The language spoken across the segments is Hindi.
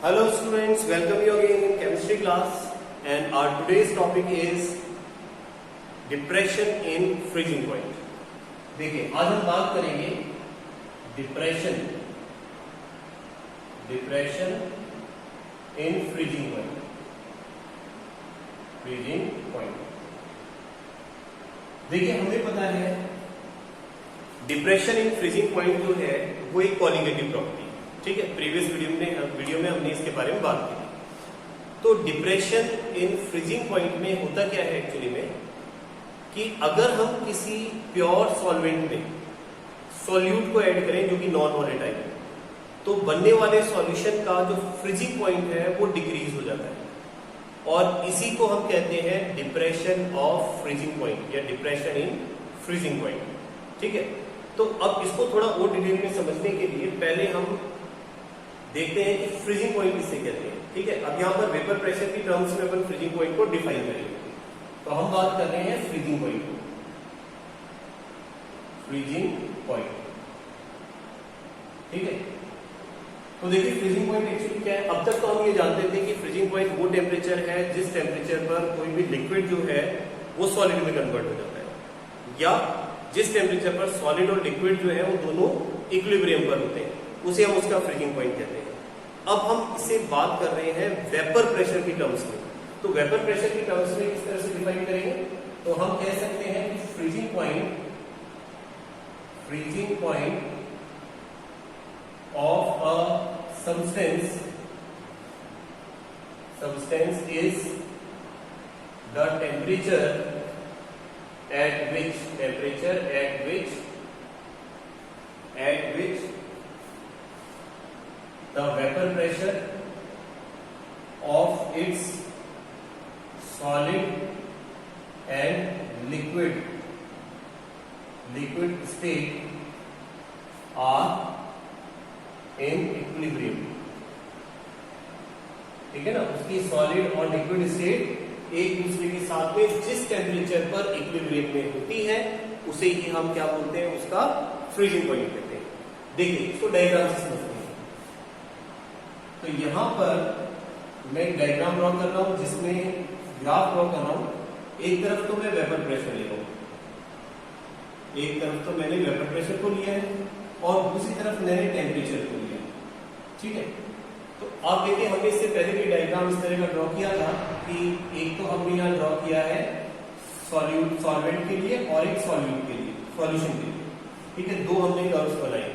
Hello students, welcome you again in chemistry class and our today's topic is depression in freezing point. देखिए आज हम बात करेंगे डिप्रेशन इन फ्रीजिंग पॉइंट। देखिए हमें पता है डिप्रेशन इन फ्रीजिंग पॉइंट जो है वो एक कॉलिगेटिव प्रॉपर्टी, ठीक है। प्रीवियस वीडियो में हमने इसके बारे में बात की। तो डिप्रेशन इन फ्रीजिंग पॉइंट में होता क्या है एक्चुअली में कि अगर हम किसी प्योर सॉल्वेंट में सॉल्यूट को ऐड करें जो कि नॉन वॉलेटाइल है, तो बनने वाले सॉल्यूशन का जो फ्रीजिंग पॉइंट है वो डिक्रीज हो जाता है और इसी को हम कहते हैं डिप्रेशन ऑफ फ्रीजिंग पॉइंट या डिप्रेशन इन फ्रीजिंग पॉइंट, ठीक है। तो अब इसको थोड़ा और डिटेल में समझने के लिए पहले हम देखते हैं कि फ्रीजिंग पॉइंट किसे कहते हैं, ठीक है। अब यहां पर वेपर प्रेशर की टर्म्स में अपन फ्रीजिंग पॉइंट को डिफाइन करेंगे। तो हम बात कर रहे हैं फ्रीजिंग पॉइंट, ठीक है। तो देखिए फ्रीजिंग पॉइंट एक्चुअली क्या है। अब तक तो हम ये जानते थे कि फ्रीजिंग पॉइंट वो टेम्परेचर है जिस टेम्परेचर पर कोई भी लिक्विड जो है वो सॉलिड में कन्वर्ट हो जाता है, या जिस टेम्परेचर पर सॉलिड और लिक्विड जो है वो दोनों इक्विलिब्रियम पर होते हैं, उसे हम उसका फ्रीजिंग पॉइंट कहते हैं। अब हम इसे बात कर रहे हैं वेपर प्रेशर की टर्म्स में। तो वेपर प्रेशर की टर्म्स में किस तरह से डिफाइन करेंगे, तो हम कह सकते हैं कि freezing point of a substance is the temperature at which the vapor pressure of its solid and liquid state are in equilibrium, ठीक है ना। उसकी सॉलिड और लिक्विड स्टेट एक दूसरे के साथ में जिस टेम्परेचर पर इक्विलिब्रियम में होती है उसे ही हम क्या बोलते हैं, उसका फ्रीजिंग पॉइंट कहते हैं। देखिए इसको डायग्राम से समझते हैं। तो यहां पर मैं एक डायग्राम ड्रॉ कर रहा हूं जिसमें ग्राफ ड्रॉ कर रहा हूं। एक तरफ तो मैं वेपर प्रेशर ले रहा हूं, एक तरफ तो मैंने वेपर प्रेशर को लिया है और दूसरी तरफ मैंने टेम्परेचर को लिया, ठीक है। तो आप देखिए हमने इससे पहले भी डायग्राम इस तरह का ड्रॉ किया था कि एक तो हमने यहाँ ड्रॉ किया है सॉल्वेंट के लिए और एक सॉल्यूशन के लिए, ठीक है। दो हमने कर्व्स बनाए,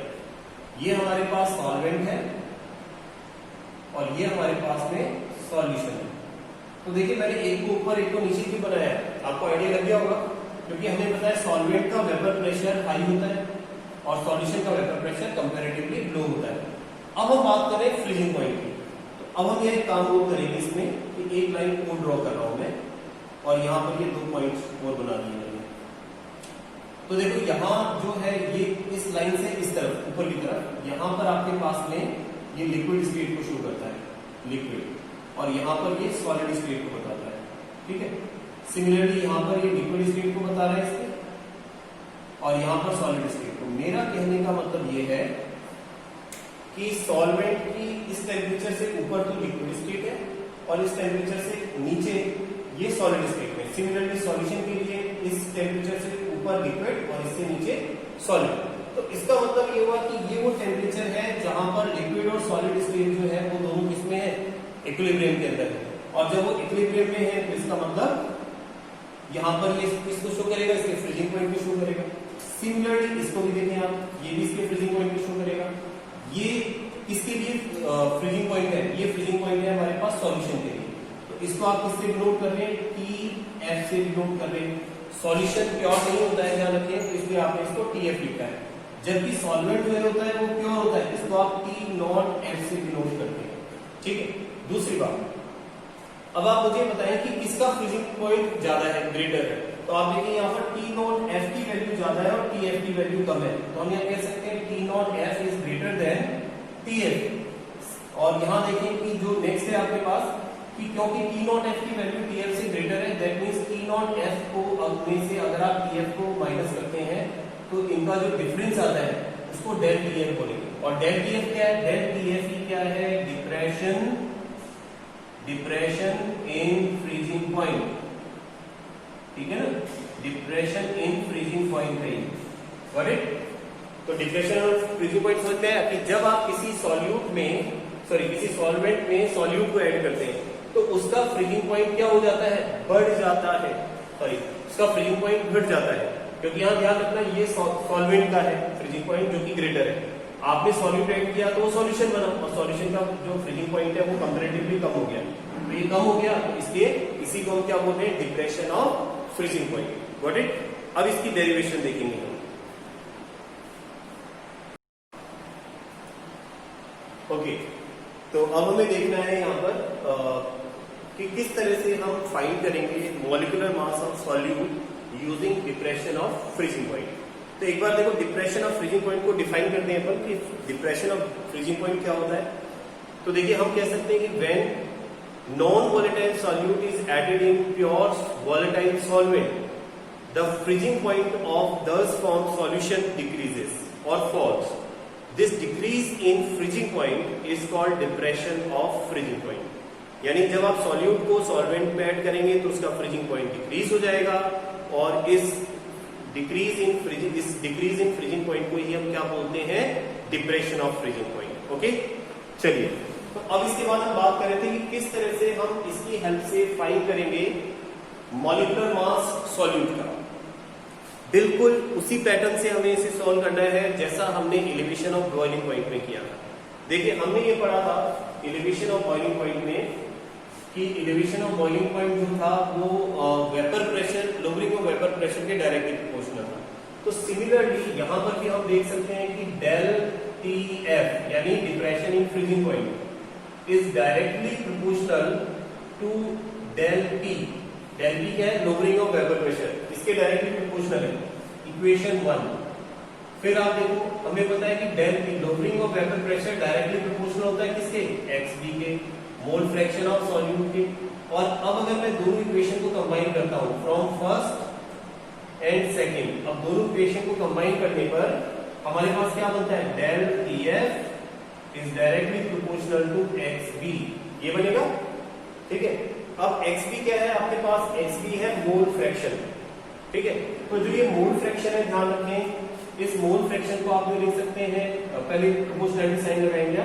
ये हमारे पास सॉल्वेंट है और ये हमारे पास में सॉल्यूशन है। तो देखिए मैंने एक को ऊपर एक को नीचे क्यों बनाया है, आपको आइडिया लग गया होगा, क्योंकि हमें पता है सॉल्वेंट का वेपर प्रेशर हाई होता है और सॉल्यूशन का वेपर प्रेशर कंपैरेटिवली लो होता है। अब हम बात करें फ्रीजिंग पॉइंट की। तो अब हम ये काम और करेंगे इसमें कि एक लाइन और ड्रॉ कर रहा हूं मैं और यहाँ पर ये 2 पॉइंट्स और बना दिए मैंने। तो देखो यहाँ जो है ये इस लाइन से इस तरफ ऊपर की तरफ यहाँ पर आपके पास में ये लिक्विड स्टेट को शो करता है, लिक्विड, और यहाँ पर ये सॉलिड स्टेट को बताता है, ठीक है। सिमिलरली यहाँ पर ये लिक्विड स्टेट को बता रहा है इसके और यहाँ पर सॉलिड स्टेट को। मेरा कहने का मतलब ये है कि सॉल्वेंट की इस टेम्परेचर से ऊपर तो लिक्विड स्टेट है और इस टेम्परेचर से नीचे ये सॉलिड स्टेट है। सिमिलरली सॉल्यूशन के लिए इस टेम्परेचर से ऊपर लिक्विड और इससे नीचे सॉलिड। तो इसका मतलब ये हुआ कि ये वो टेम्परेचर है जहां पर लिक्विड और सॉलिड स्टेट जो है वो दोनों किसमें है, इक्विलिब्रियम के अंदर है। और जब वो इक्विलिब्रियम में है तो इसका मतलब यहाँ पर ये इसको शो करेगा, इसके फ्रीजिंग पॉइंट को शो करेगा। सिमिलरली इसको भी देखें आप, ये भी इसके फ्रीजिंग पॉइंट को शो करेगा। ये इसके लिए फ्रीजिंग पॉइंट है, ये फ्रीजिंग पॉइंट है हमारे पास सॉल्यूशन के लिए। तो इसको आप किससे डिनोट कर रहे हैं, TF से डिनोट कर रहे हैं। सॉल्यूशन प्योर नहीं होता है, ध्यान रखिए, तो इसलिए आपने इसको TF लिखा है। जबकि सॉल्वेंट जो होता है वो प्योर होता है, इसको आप T0F से डिनोट करते हैं, ठीक है। दूसरी बात, अब आप मुझे बताएं कि किसका फ्रीजिंग पॉइंट ज्यादा है, ग्रेटर है। तो आप देखिए यहाँ पर T0F की वैल्यू ज्यादा है और TF की वैल्यू कम है। तो हम यहाँ कह सकते हैं T0F is greater than TF। और यहाँ देखिए कि जो नेक्स्ट है आपके पास कि क्योंकि T0F की वैल्यू TF से ग्रेटर है, दैट मींस T0F को में से अगर आप TF को माइनस करते हैं तो इनका जो डिफरेंस आता है उसको डेल TF बोलेंगे। और डेल TF क्या है? डेल TF ही क्या है? Depression depression in freezing point, ठीक है ना, डिप्रेशन इन फ्रीजिंग पॉइंट है, गॉट इट। तो डिप्रेशन और फ्रीजिंग पॉइंट समझते हैं कि जब आप किसी सॉल्यूट में किसी सॉल्वेंट में सॉल्यूट को ऐड करते हैं तो उसका फ्रीजिंग पॉइंट क्या हो जाता है, बढ़ जाता है, उसका फ्रीजिंग पॉइंट घट जाता है, क्योंकि यहाँ ध्यान रखना ये सॉल्वेंट का है फ्रीजिंग पॉइंट जो कि ग्रेटर है। आपने सॉल्यूट ऐड किया तो वो सॉल्यूशन बना और सॉल्यूशन का जो फ्रीजिंग पॉइंट है वो कंपैरेटिवली कम हो गया, तो ये कम हो गया, तो इसलिए इसी को हम क्या बोलते हैं, depression of freezing point, got it. अब इसकी डेरिवेशन देखेंगे हम। ओके, तो अब हमें देखना है यहाँ पर कि किस तरह से हम फाइंड करेंगे molecular mass of solute using depression of freezing point. तो एक बार देखो डिप्रेशन ऑफ फ्रीजिंग पॉइंट को डिफाइन करते हैं अपन कि डिप्रेशन ऑफ फ्रीजिंग पॉइंट क्या होता है। तो देखिए हम कह सकते हैं कि when non volatile solute is added in pure volatile solvent the freezing point of this form solution decreases और falls. This decrease in freezing point is called depression of freezing point. यानी जब आप सॉल्यूट को सॉल्वेंट में ऐड करेंगे तो उसका फ्रीजिंग पॉइंट डिक्रीज हो जाएगा और इस डिक्रीज इन फ्रीजिंग पॉइंट को ही हम क्या बोलते हैं, depression of freezing point. Okay, चलिए तो अब इसके बाद हम बात कर रहे थे कि किस तरह से हम इसकी हेल्प से फाइंड करेंगे मॉलिक्यूलर मास सॉल्यूट का। बिल्कुल उसी पैटर्न से हमें इसे सॉल्व करना है जैसा हमने एलिवेशन ऑफ बॉइलिंग पॉइंट में किया था। देखिए हमने ये पढ़ा था एलिवेशन ऑफ बॉइलिंग पॉइंट में कि एलिवेशन ऑफ बॉइलिंग पॉइंट जो था वो vapour pressure, lowering of vapour pressure के डायरेक्टली प्रोपोर्शनल था। तो सिमिलरली यहां पर भी हम देख सकते हैं कि डेल टी एफ यानी depression in freezing point is directly proportional to del T. Del T क्या है, लोअरिंग ऑफ वेपर प्रेशर, इसके डायरेक्टली प्रोपोर्शनल है, इक्वेशन 1। फिर आप देखो हमें पता है कि del T lowering of vapour pressure directly proportional होता है किसके, एक्स डी के, मोल फ्रैक्शन ऑफ सॉल्यूट के। और अब अगर मैं दोनों इक्वेशन को कंबाइन करता हूं फ्रॉम फर्स्ट एंड सेकंड, अब दोनों इक्वेशन को कंबाइन करने पर हमारे पास क्या बनता है, del T F is directly proportional to X B, ये बनेगा, ठीक है। अब एक्स बी क्या है आपके पास, एक्स बी है मोल फ्रैक्शन, ठीक है। तो जो ये मोल फ्रैक्शन है ध्यान रखें, इस मोल फ्रैक्शन को आप जो लिख सकते हैं, पहले प्रोपोर्शनलिटी साइन लगाएंगे,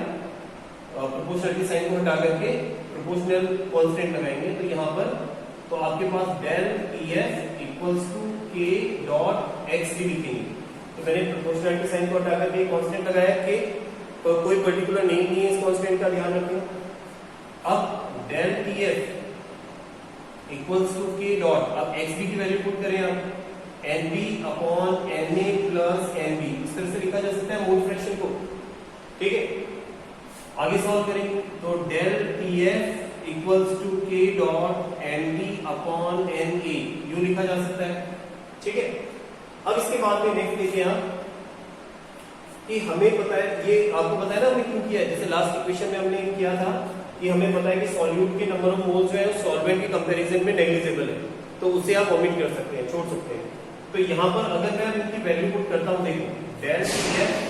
प्रोपोर्शनलिटी साइन को हटा करके प्रोपोर्शनल कांस्टेंट लगाएंगे, तो यहाँ पर तो आपके पास del T F equals to K dot X D लिखेंगे। तो मैंने प्रोपोर्शनलिटी साइन को हटा करके कांस्टेंट लगाया के, तो कोई पर्टिकुलर नेम नहीं है इस कांस्टेंट का, ध्यान रखें। अब del T F equals to K dot, अब एक्स बी की वैल्यू पुट करें आप, N B upon N A plus N B, इस तरह से लिखा जा सकता है मोल फ्रैक्शन को, ठीक है। आगे सॉल्व करेंगे तो del T F equals to K dot N B upon N A, यूं लिखा जा सकता है, ठीक है। अब इसके बाद में देख लीजिए आप कि हमें पता है, ये आपको पता है ना हमने क्यों किया है, जैसे लास्ट इक्वेशन में हमने किया था कि हमें पता है कि सॉल्यूट के नंबर ऑफ मोल्स जो है सॉल्वेंट के कंपैरिजन में नेग्लिजिबल है, तो उसे आप ओमिट कर सकते हैं, छोड़ सकते हैं। तो यहां पर अगर मैं इनकी वैल्यू पुट करता हूं, देखो del T F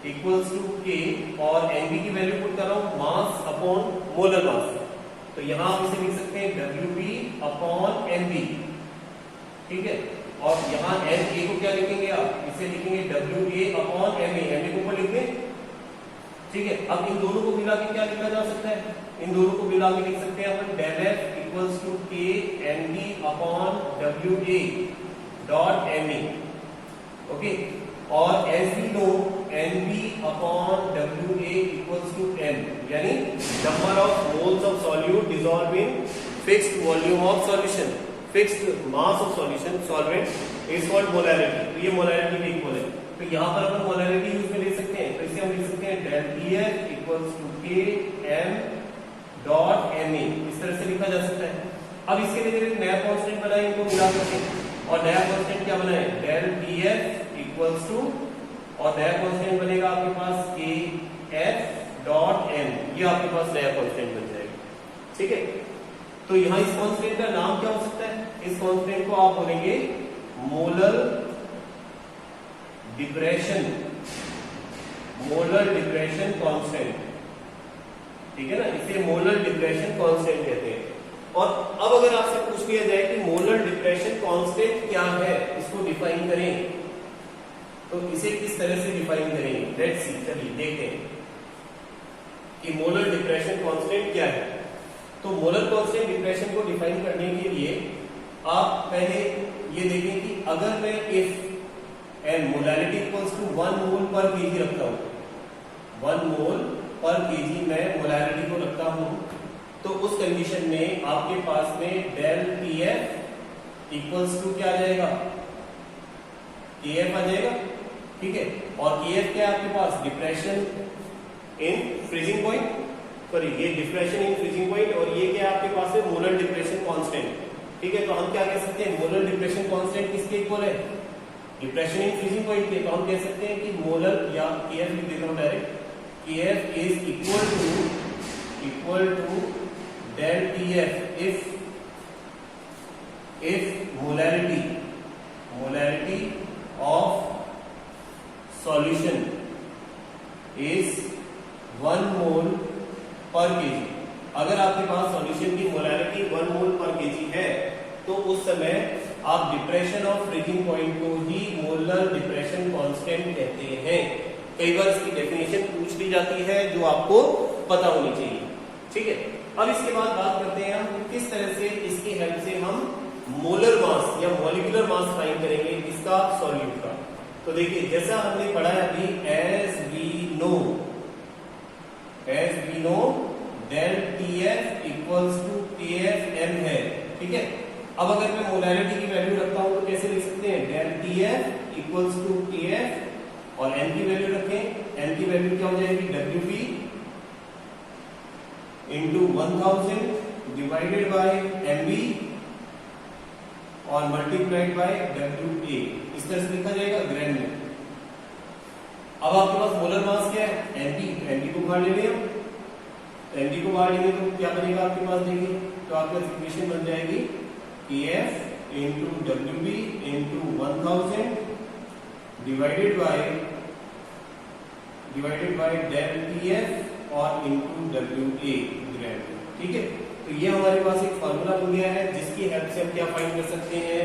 equals to K और एन बी की वैल्यू पुट कर रहा हूं मास अपॉन मोलर मास, तो यहां आप इसे लिख सकते हैं W B upon N B, ठीक है। और यहां एन ए को क्या लिखेंगे आप, इसे लिखेंगे W A upon M A, M A को ऊपर लिख दें, ठीक है। अब इन दोनों को मिला के क्या लिखा जा सकता है, इन दोनों को मिला के लिख सकते हैं अपन del F equals to K N B upon W A dot M A, okay. और S B no N B upon W A equals to M, यानी number of moles of solute dissolve in fixed volume of solution, fixed mass of solution solvent is called molarity. तो ये मोलैरिटी के इक्वल है, तो यहां पर अपन मोलैरिटी यूज में ले सकते हैं, तो इसे हम लिख सकते हैं del T F equals to K M dot M A, इस तरह से लिखा जा सकता है। अब इसके लिए एक नया कांस्टेंट बनाए, इनको मिला करके, और नया कांस्टेंट क्या बनाए, del T F equals to, और नया कांस्टेंट बनेगा आपके पास के एफ डॉट एम, ये आपके पास नया कांस्टेंट बन जाएगा, ठीक है। तो यहां इस कांस्टेंट का नाम क्या हो सकता है, इस कांस्टेंट को आप बोलेंगे molar depression, molar depression constant, ठीक है ना, इसे मोलर डिप्रेशन कांस्टेंट कहते हैं। और अब अगर आपसे पूछ लिया जाए कि मोलर डिप्रेशन कांस्टेंट क्या है, इसको डिफाइन करें, तो इसे किस तरह से डिफाइन करेंगे, लेट्स सी, चलिए देखते हैं कि मोलर डिप्रेशन कांस्टेंट क्या है। तो मोलर कांस्टेंट डिप्रेशन को डिफाइन करने के लिए आप पहले ये देखें कि अगर मैं if and molarity equals to 1 mole per KG रखता हूं, 1 मोल पर केजी मैं मोलैरिटी को रखता हूं, तो उस कंडीशन में आपके पास में डेल TF इक्वल्स टू क्या आ जाएगा, KF आ जाएगा, ठीक है। और KF क्या है आपके पास, depression in freezing point, sorry ये डिप्रेशन इन फ्रीजिंग पॉइंट, और ये क्या है आपके पास है, मोलर डिप्रेशन कांस्टेंट, ठीक है। तो हम क्या कह सकते हैं, मोलर डिप्रेशन कांस्टेंट किसके इक्वल है, डिप्रेशन इन फ्रीजिंग पॉइंट के। तो हम कह सकते हैं कि मोलर, या KF लिख देता हूं direct, KF is equal to del TF if molarity of solution is 1 mole per kg। अगर आपके पास सॉल्यूशन की मोलैरिटी 1 मोल पर केजी है, तो उस समय आप डिप्रेशन ऑफ फ्रीजिंग पॉइंट को ही मोलर डिप्रेशन कांस्टेंट कहते हैं। कई बार इसकी डेफिनेशन पूछ ली जाती है जो आपको पता होनी चाहिए, ठीक है। अब इसके बाद बात करते हैं हम किस तरह से इसकी हेल्प से हम मोलर मास या मॉलिक्यूलर मास फाइंड करेंगे इसका सॉल्यूट का। तो देखिए जैसा हमने पढ़ा है अभी, as we know del TF equals to KFM है, ठीक है। अब अगर मैं मोलैरिटी की वैल्यू रखता हूं तो कैसे लिख सकते हैं, del TF equals to KF और m की वैल्यू रखें, m की वैल्यू क्या हो जाएगी, WB into 1000 divided by MB और मल्टीप्लाइड बाय WA, इस तरह से लिखा जाएगा ग्राम में। अब आपके पास मोलर मास क्या है, MB को बाहर ले लें, MB को बाहर लेंगे तो क्या बनेगा आपके पास, देखिए तो आपके पास इक्वेशन बन जाएगी KF into WB into 1000 divided bye del TF और इंटू WA ग्राम, ठीक है। तो ये हमारे पास एक फार्मूला बन गया है जिसकी हेल्प से हम क्या फाइंड कर सकते हैं,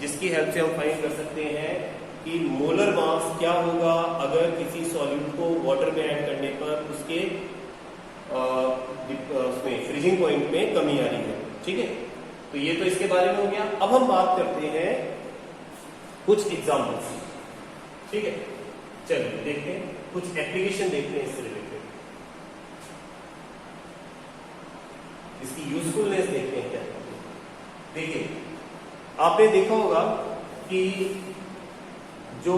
जिसकी हेल्प से हम फाइंड कर सकते हैं कि मोलर मास क्या होगा अगर किसी सॉल्यूट को वाटर में ऐड करने पर उसके उसमें फ्रीजिंग पॉइंट में कमी आ रही है, ठीक है। तो ये तो इसके बारे में हो गया। अब हम बात करते हैं कुछ एग्जांपल्स, ठीक है। चलिए देखते हैं कुछ एप्लीकेशन देखते हैं इससे रिलेटेड, इसकी यूजफुलनेस देखते हैं क्या। देखिए आपने देखा होगा कि जो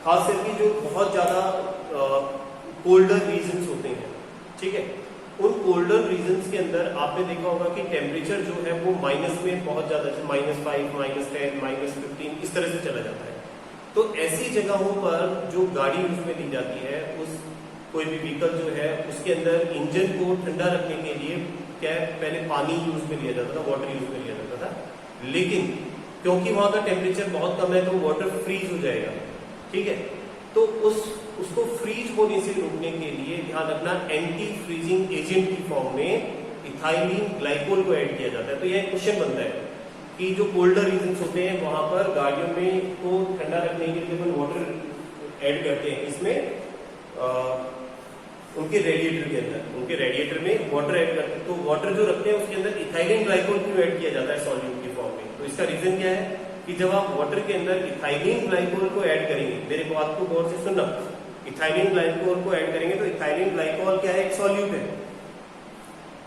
खास करके जो बहुत ज्यादा कोल्डर रीजन्स होते हैं, ठीक है, उन कोल्डर रीजन्स के अंदर आपने देखा होगा कि टेम्परेचर जो है वो माइनस में बहुत ज्यादा, -5, -10, -15 इस तरह से चला जाता है। तो ऐसी जगहों पर जो गाड़ी यूज में ली जाती है, उस कोई भी व्हीकल जो है उसके अंदर इंजन को ठंडा रखने के लिए क्या है, पहले पानी यूज में लिया जाता था, वाटर यूज में लिया जाता था। लेकिन क्योंकि वहां का टेम्परेचर बहुत कम है तो वाटर फ्रीज हो जाएगा, ठीक है। तो उसको फ्रीज होने से रोकने के लिए ध्यान रखना, एंटी फ्रीजिंग एजेंट की फॉर्म में इथाइलिन ग्लाइकोल को ऐड किया जाता है। तो यह क्वेश्चन बनता है कि जो कोल्डर रीजन्स होते हैं वहां पर गाड़ियों में को ठंडा रखने के लिए अपन वाटर ऐड करते हैं, इसमें उनके रेडिएटर के अंदर, उनके रेडिएटर में वाटर ऐड करते हैं। तो वाटर जो रखते हैं उसके अंदर इथाइलिन ग्लाइकोल क्यों ऐड किया जाता है सॉल्यूट की फॉर्म में, तो इसका रीजन क्या है कि जब आप वाटर के अंदर इथाइलिन ग्लाइकोल को ऐड करेंगे, मेरे बात को गौर से सुनना, इथाइलिन ग्लाइकोल को ऐड करेंगे तो इथाइलिन ग्लाइकोल क्या है, एक सॉल्यूट है।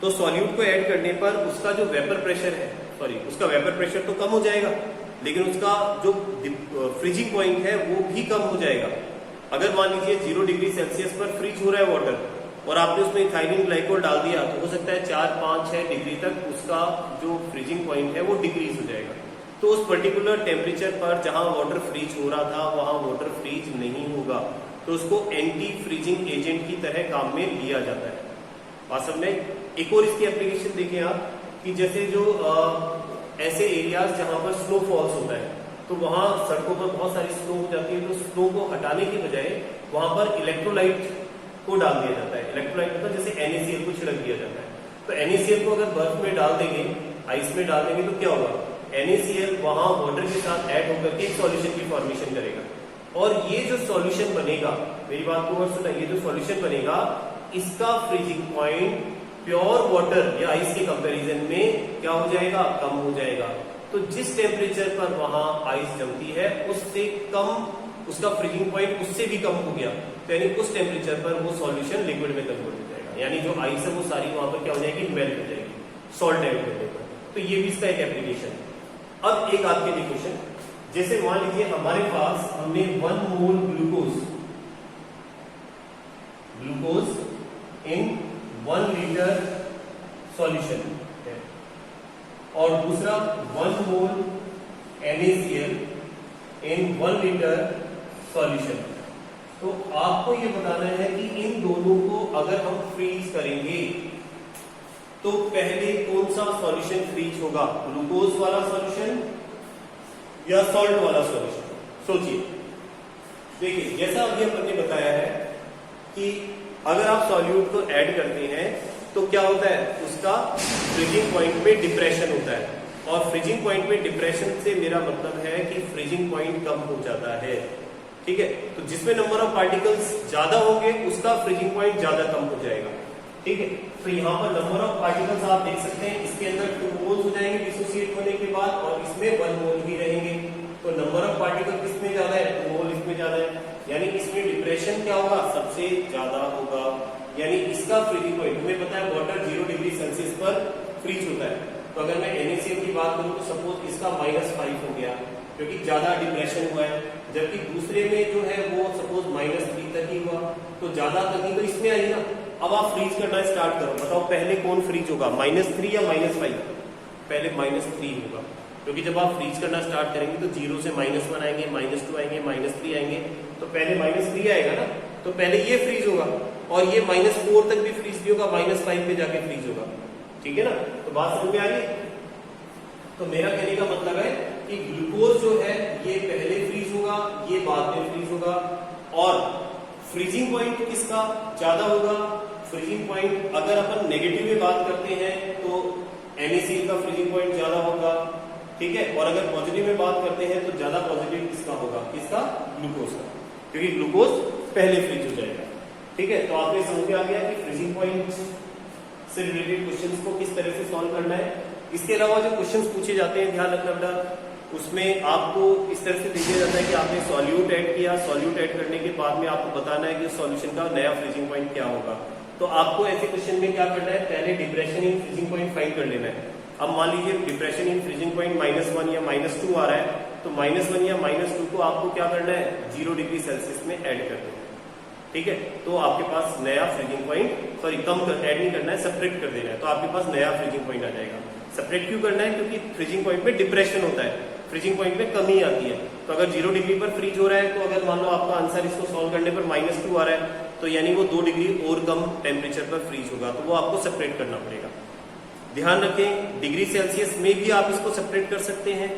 तो सॉल्यूट को ऐड करने पर उसका जो वेपर प्रेशर है, उसका वेपर प्रेशर तो कम हो जाएगा, लेकिन उसका जो फ्रीजिंग पॉइंट है वो भी कम हो जाएगा। अगर मान लीजिए 0 डिग्री सेल्सियस पर फ्रीज हो रहा है वाटर और आपने उसमें इथाइलिन ग्लाइकोल डाल दिया, तो हो सकता है 4, 5, 6 डिग्री तक उसका जो फ्रीजिंग पॉइंट है वो डिक्रीज हो जाएगा। तो उस पर्टिकुलर टेम्परेचर पर जहां वाटर फ्रीज हो रहा था वहां वाटर फ्रीज नहीं होगा, तो उसको एंटी फ्रीजिंग एजेंट की तरह काम में लिया जाता है। वास्तव में एक और इसकी एप्लीकेशन देखें आप कि जैसे जो ऐसे एरियाज जहां पर स्नोफॉल्स होता है, तो वहां सड़कों पर बहुत सारी स्नो हो जाती है, तो स्नो को हटाने के बजाय वहां पर इलेक्ट्रोलाइट को डाल दिया जाता है। इलेक्ट्रोलाइट मतलब जैसे NaCl को छिड़क दिया जाता है। तो NaCl को अगर बर्फ में डाल देंगे, आइस में डाल देंगे, तो क्या होगा, NaCl वहां वाटर के साथ ऐड होकर के एक सॉल्यूशन की फॉर्मेशन करेगा, और ये जो सॉल्यूशन बनेगा, मेरी बात को और सुना, ये जो सॉल्यूशन बनेगा इसका फ्रीजिंग पॉइंट प्योर वाटर या आइस के कंपैरिजन में क्या हो जाएगा, कम हो जाएगा। तो जिस टेम्परेचर पर वहां आइस जमती है उससे कम, उसका फ्रीजिंग पॉइंट उससे भी कम हो गया, तो यानी उस टेम्परेचर पर वो सॉल्यूशन लिक्विड में कन्वर्ट हो जाएगा, यानी जो आइस है वो सारी वहां पर क्या हो जाएगी, मेल्ट हो जाएगी सॉल्ट ऐड करने पर। तो ये भी इसका एक एप्लीकेशन। अब एक आपके लिए क्वेश्चन, जैसे मान लीजिए हमारे पास हमने 1 मोल ग्लूकोज इन 1 लीटर सॉल्यूशन है, और दूसरा 1 मोल NaCl इन 1 लीटर सॉल्यूशन। तो आपको ये बताना है कि इन दोनों को अगर हम फ्रीज करेंगे तो पहले कौन सा सॉल्यूशन फ्रीज होगा, ग्लूकोज वाला सॉल्यूशन या सॉल्ट वाला सॉल्यूशन। सोचिए, देखिए जैसा अभी अपन ने बताया है कि अगर आप सॉल्यूट को ऐड करते हैं तो क्या होता है, उसका फ्रीजिंग पॉइंट में डिप्रेशन होता है, और फ्रीजिंग पॉइंट में डिप्रेशन से मेरा मतलब है कि फ्रीजिंग पॉइंट कम हो जाता है, ठीक है। तो जिसमें नंबर ऑफ पार्टिकल्स ज्यादा होंगे उसका फ्रीजिंग पॉइंट ज्यादा कम हो जाएगा, ठीक है। तो यहाँ पर नंबर ऑफ पार्टिकल्स आप देख सकते हैं, इसके अंदर 2 मोल्स हो जाएंगे डिसोसिएट होने के बाद, और इसमें 1 मोल ही रहेंगे। तो नंबर ऑफ पार्टिकल किसमें ज्यादा है, 2 मोल इसमें ज्यादा है, यानी इसमें डिप्रेशन क्या होगा, सबसे ज्यादा होगा, यानी इसका फ्रीजिंग पॉइंट, तुम्हें पता है वाटर 0 डिग्री सेल्सियस पर फ्रीज होता है। तो अगर मैं NaCl की बात करूं तो सपोज इसका -5 हो गया क्योंकि ज्यादा डिप्रेशन हुआ है, जबकि दूसरे में जो है वो सपोज -3 तक ही हुआ, तो ज्यादा तक ही तो इसमें आई ना। अब आप फ्रीज करना स्टार्ट करो, बताओ पहले कौन फ्रीज होगा, -3 या -5? पहले -3 होगा, क्योंकि जब आप फ्रीज करना स्टार्ट करेंगे तो 0 से -1 आएंगे, -2 आएंगे, -3 आएंगे, तो पहले -3 आएगा ना, तो पहले ये फ्रीज होगा, और ये -4 तक भी फ्रीज नहीं होगा, -5 पे जाके फ्रीज होगा, ठीक है ना। तो बात समझ में आ रही। तो मेरा कहने का मतलब है कि ग्लूकोज जो है ये पहले फ्रीज होगा, ये बाद में फ्रीज होगा, और फ्रीजिंग पॉइंट किसका ज्यादा होगा, फ्रीजिंग पॉइंट अगर अपन नेगेटिव में बात करते हैं तो NaCl का फ्रीजिंग पॉइंट ज्यादा होगा, ठीक है, और अगर पॉजिटिव में बात करते हैं तो ज्यादा पॉजिटिव किसका होगा, किसका, ग्लूकोज का, क्योंकि ग्लूकोज पहले फ्रीज हो जाएगा, ठीक है। तो आपने समझ में आ गया कि फ्रीजिंग पॉइंट से रिलेटेड क्वेश्चंस को किस तरह से सॉल्व करना है। इसके अलावा जो क्वेश्चंस पूछे जाते हैं, ध्यान रखना बेटा, उसमें आपको इस तरह से दिया जाता है कि आपने सॉल्यूट ऐड किया, सॉल्यूट ऐड करने के बाद में आपको बताना है कि सॉल्यूशन का नया फ्रीजिंग पॉइंट क्या होगा। तो आपको ऐसे क्वेश्चन में क्या करना है, पहले depression in freezing point find कर लेना है। अब मान लीजिए डिप्रेशन इन फ्रीजिंग पॉइंट -1 या -2 आ रहा है, तो -1 या -2 को आपको क्या करना है, 0 डिग्री सेल्सियस में ऐड कर देना है, ठीक है। तो आपके पास नया फ्रीजिंग पॉइंट, सॉरी कम ऐड नहीं करना है, सेपरेट कर देना है, तो आपके पास नया फ्रीजिंग पॉइंट आ जाएगा। सेपरेट क्यों करना है, क्योंकि फ्रीजिंग पॉइंट में डिप्रेशन होता है, फ्रीजिंग पॉइंट में कमी आती है। तो अगर 0 डिग्री पर फ्रीज हो रहा है, तो अगर मान लो आपका आंसर इसको सॉल्व करने पर -2 आ रहा है, तो यानी वो 2 डिग्री और कम टेम्परेचर पर फ्रीज होगा, तो वो आपको सेपरेट करना पड़ेगा। ध्यान रखें, डिग्री सेल्सियस में भी आप इसको सेपरेट कर सकते हैं,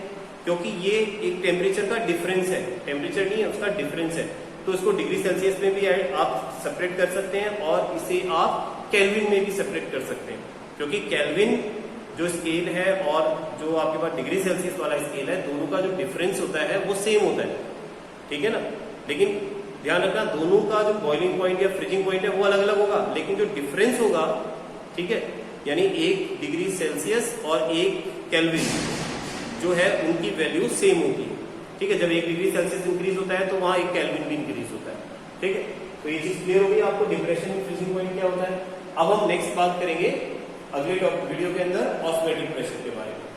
क्योंकि ये एक टेम्परेचर का डिफरेंस है, टेम्परेचर नहीं है, उसका डिफरेंस है, तो इसको डिग्री सेल्सियस में भी आप सेपरेट कर सकते हैं, और इसे आप केल्विन में भी सेपरेट कर सकते हैं, क्योंकि केल्विन जो स्केल है और जो आपके पास डिग्री सेल्सियस वाला स्केल है, दोनों का जो डिफरेंस होता है वो सेम होता है, ठीक है ना। लेकिन ध्यान रखना, दोनों का जो बॉइलिंग पॉइंट या फ्रीजिंग पॉइंट है वो अलग अलग होगा, लेकिन जो डिफरेंस होगा, ठीक है, यानी 1 डिग्री सेल्सियस और 1 केल्विन जो है उनकी वैल्यू सेम होगी, ठीक है। जब 1 डिग्री सेल्सियस इंक्रीज होता है तो वहां 1 केल्विन भी इंक्रीज होता है, ठीक है। तो ये चीज क्लियर होगी आपको, डिप्रेशन में फ्रीजिंग पॉइंट क्या होता है। अब हम नेक्स्ट बात करेंगे अगले वीडियो के अंदर ऑस्मोटिक प्रेशर के बारे में।